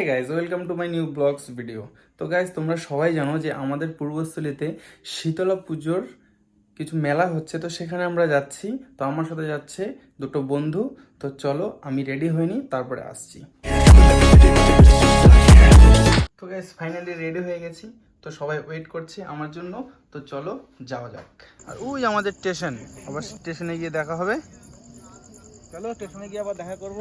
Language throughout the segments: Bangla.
Hey guys, welcome to my new vlogs video. তো গাইজ তোমরা সবাই জানো যে আমাদের পূর্বস্থলীতে শীতলা পুজোর কিছু মেলা হচ্ছে, তো সেখানে আমরা যাচ্ছি। তো আমার সাথে যাচ্ছে দুটো বন্ধু। তো চলো, আমি রেডি হইনি, তারপরে আসছি। তো গাইজ ফাইনালি রেডি হয়ে গেছি। তো সবাই ওয়েট করছে আমার জন্য। তো চলো যাওয়া যাক। আর ওই আমাদের স্টেশন, আবার স্টেশনে গিয়ে দেখা হবে। চলো স্টেশনে গিয়ে আবার দেখা করবো।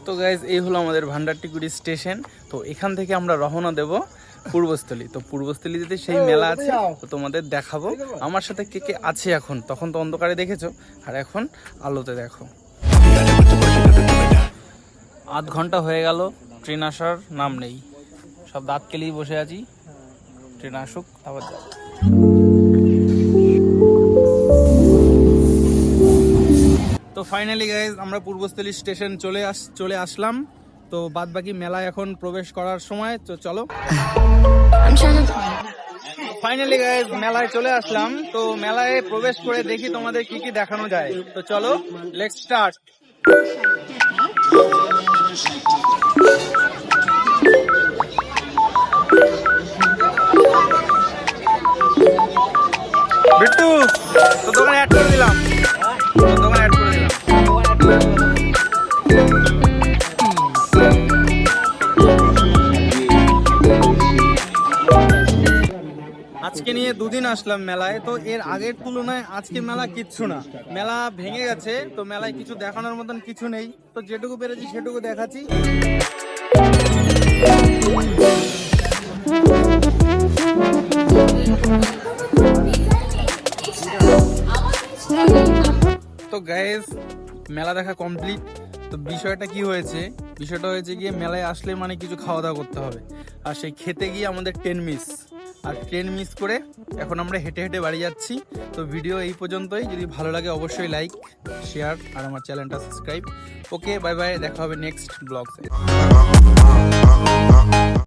তো গাইজ এই হলো আমাদের ভান্ডারটিকুড়ি স্টেশন। তো এখান থেকে আমরা রওনা দেব পূর্বস্থলী। তো পূর্বস্থলীতে সেই মেলা আছে, তো তোমাদের দেখাবো। আমার সাথে কে কে আছে এখন, তখন তো অন্ধকারে দেখেছো, আর এখন আলোতে দেখো। আধ ঘন্টা হয়ে গেল, ট্রেন আসার নাম নেই। সব দাঁত কেলেই বসে আছি, ট্রেন আসুক আবার যাবো। তো ফাইনালি গাইজ আমরা পূর্বস্থলী স্টেশন চলে আসলাম। তো বাদ বাকি মেলায় এখন প্রবেশ করার সময়। তো চলো, ফাইনালি গাইজ মেলায় চলে আসলাম। তো মেলায় প্রবেশ করে দেখি তোমাদের কি কি দেখানো যায়। তো চলো, লেটস স্টার্ট। বিট্টু, তো দোকানে অ্যাড করে দিলাম, দোকানে অ্যাড করে দিলাম। আজকে নিয়ে দুদিন আসলাম মেলায়। তো এর আগের তুলনায় আজকে মেলা কিচ্ছু না, মেলা ভেঙে গেছে। তো মেলায় কিছু দেখানোর মতন কিছু নেই। তো যেটুকু পেরেছি সেটুকু দেখাচ্ছি। তো গাইস মেলা দেখা কমপ্লিট। তো বিষয়টা হয়েছে গিয়ে মেলায় আসলে মানে কিছু খাওয়া দাওয়া করতে হবে, আর সেই খেতে গিয়ে আমাদের ট্রেন মিস করে এখন আমরা হেঁটে হেঁটে বাড়ি যাচ্ছি। তো ভিডিও এই পর্যন্তই। যদি ভালো লাগে অবশ্যই লাইক, শেয়ার আর আমার চ্যানেলটা সাবস্ক্রাইব। ওকে, বাই বাই, দেখা হবে নেক্সট ব্লগে।